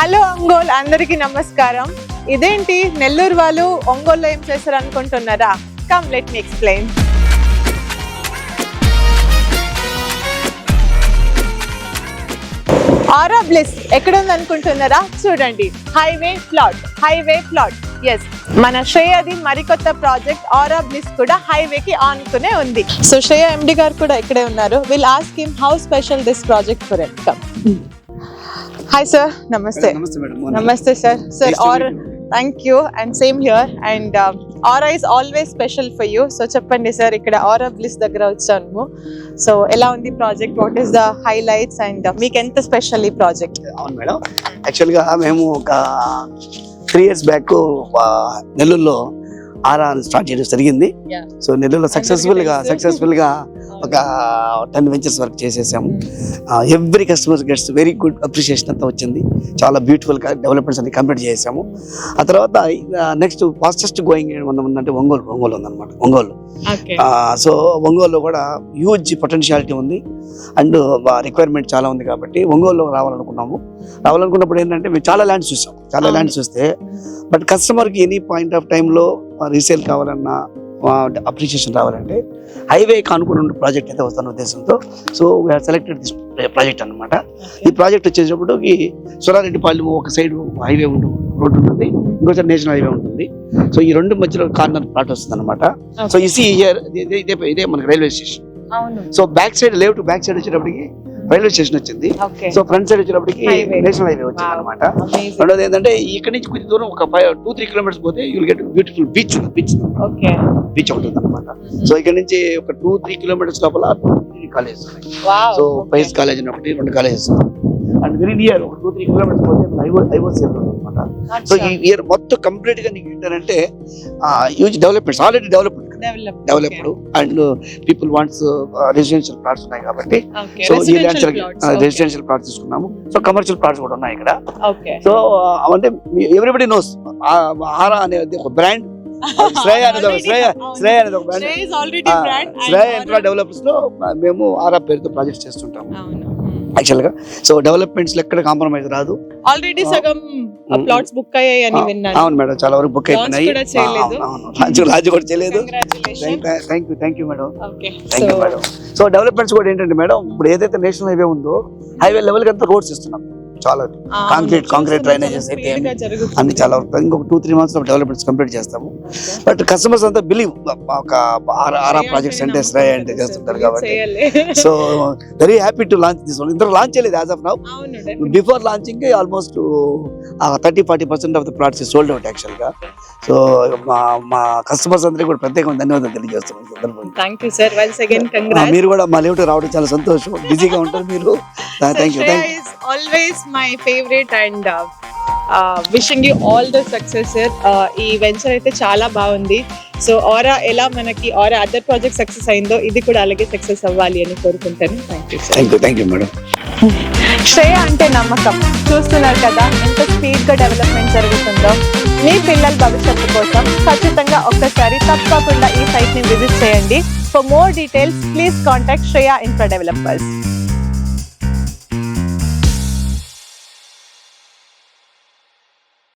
Hello Ongole అందరికీ నమస్కారం. ఇదేంటి నెల్లూరు వాళ్ళు ఒంగోలులో ఏం చేస్తారు అనుకుంటున్నారా? Come let me explain. Aura Bliss ఎక్కడ ఉంది అనుకుంటున్నారా? చూడండి, హైవే ప్లాట్. ఎస్, మన శ్రేయది మరికొత్త ప్రాజెక్ట్ ఆరా బ్లిస్ కూడా హైవేకి ఆనుకునే ఉంది. సో శ్రేయ ఎండి గారు కూడా ఇక్కడే ఉన్నారు. Will ask him how special this project for him. Come. Hi sir, namaste. Namaste sir. Sir are thank you and same here. And Aura is always special for you. So చెప్పండి sir, ఇక్కడ Aura Bliss దగ్గర వచ్చాము. So ఎలా ఉంది project? What is the highlights and మీకు ఎంత special ఈ project? అవును మేడం, యాక్చువల్గా మేము ఒక 3 years బ్యాక్ నెల్లూరులో ఆరా స్టార్ట్ చేయడం జరిగింది. సో నెల్లూరులో సక్సెస్ఫుల్ గా ఒక 10 ventures వర్క్ చేసేసాము. Every customer gets very good appreciation అంతా వచ్చింది. చాలా బ్యూటిఫుల్ గా డెవలప్మెంట్స్ అన్ని కంప్లీట్ చేసాము. ఆ తర్వాత నెక్స్ట్ ఫాస్టెస్ట్ గోయింగ్ ఉందంటే ఒంగోలు ఉందన్నమాట. సో ఒంగోలులో కూడా హ్యూజ్ పొటెన్షియాలిటీ ఉంది అండ్ రిక్వైర్మెంట్ చాలా ఉంది కాబట్టి ఒంగోలులో రావాలనుకున్నప్పుడు ఏంటంటే మేము చాలా ల్యాండ్స్ చూస్తే బట్ కస్టమర్కి ఎనీ పాయింట్ ఆఫ్ టైంలో రీసేల్ కావాలన్నా అప్రిషియేషన్ రావాలంటే హైవే కానుకుని ప్రాజెక్ట్ అయితే వస్తున్న ఉద్దేశంతో so we are selected this project అనమాట. ఈ ప్రాజెక్ట్ వచ్చేటప్పటికి సురారెడ్డిపాలెం ఒక సైడ్ హైవే రోడ్డు ఉంటుంది, ఇంకో సైడ్ నేషనల్ హైవే ఉంటుంది. సో ఈ రెండు మధ్యలో కార్నర్ ప్లాట్ వస్తుంది అనమాట. సో ఇదే మనకి railway station. So back side వచ్చేటప్పటికి రైల్వే స్టేషన్ వచ్చింది. సో ఫ్రంట్ సైడ్ వచ్చేటప్పటికి నేషనల్ హైవే వచ్చింది అనమాట. రెండోది ఏంటంటే ఇక్కడ నుంచి కొంచెం దూరం ఒక 2-3 kilometers పోతే you will get beautiful beach ఒకటి ఉంది అనమాట. సో ఇక్కడ నుంచి ఒక 2-3 kilometers లోపల కాలేజ్, సో పైస్ కాలేజ్ అని ఒకటి 2 colleges అండ్ వెరీ నియర్ ఒక 2-3 kilometers పోతే ఐఓసి అనమాట. సో ఈ ఇయర్ మొత్తం కంప్లీట్ గా నీకు ఏంటంటే huge developments already developed and people wants residential plots ఉన్నాయి కాబట్టి సో ఈ రెసిడెన్షియల్ ప్లాట్స్ తీసుకున్నాము. సో కమర్షియల్ ప్లాట్స్ కూడా ఉన్నాయి ఇక్కడ. సో అంటే ఎవ్రీబడి నోస్ ఆరా అనేది ఒక బ్రాండ్, శ్రేయ అనేది ఒక బ్రాండ్. శ్రేయ ఇన్ఫ్రా డెవలపర్స్ లో మేము ఆరా పేరుతో ప్రాజెక్ట్ చేస్తుంటాము యాక్చువల్ గా. సో డెవలప్మెంట్స్ ఎక్కడ కాంప్రమైజ్ రాదు. ఆల్రెడీ సగం ప్లాట్స్ బుక్ అయ్యాయని విన్నాను. అవును మేడం, చాలా వరకు బుక్ అయిపోయినాయి. రాజు కూడా చేయలేదు. Thank you madam. So developments కూడా ఏంటంటే మేడం, ఇప్పుడు ఏదైతే నేషనల్ హైవే ఉందో హైవే లెవెల్ కి అంతా రోడ్స్ ఇస్తున్నాం. చాలా కాంక్రీట్ డ్రైనేజెస్ అయితే అన్ని చాలా ఇంకొక 2-3 months లో డెవలప్మెంట్స్ కంప్లీట్ చేస్తాము. బట్ కస్టమర్స్ అంతా బిలీవ్ ఒక ఆరా ప్రాజెక్ట్స్ అంటే శ్రేయ అంటే చేస్తుంటారు కాబట్టి so very happy to launch this one. ఇంత లాంచ్ చేయలేదు as of now. Before launching almost 30-40% of the plots sold out actual గా. సో మా కస్టమర్స్ అందరికీ కూడా ప్రత్యేకంగా ధన్యవాదాలు తెలియజేస్తున్నాం. మీరు కూడా మా లేవుట్ రావడం చాలా సంతోషం. బిజీగా ఉంటారు మీరు. Thank you. Always my favorite and wishing you all the success sir. ఈ వెంచర్ అయితే చాలా బాగుంది. సో ఆరా ఎలా మనకి ఆరా అదర్ ప్రాజెక్ట్ సక్సెస్ అయిందో ఇది కూడా అలాగే సక్సెస్ అవ్వాలి అని కోరుకుంటాను. Thank you madam. శ్రేయ అంటే నమ్మకం. చూస్తున్నారు కదా ఎంత స్పీడ్ గా డెవలప్మెంట్ జరుగుతుందో. మీ పిల్లల భవిష్యత్తు కోసం ఖచ్చితంగా ఒక్కసారి తప్పకుండా ఈ సైట్ ని విజిట్ చేయండి. For more details please contact Shreya infra developers.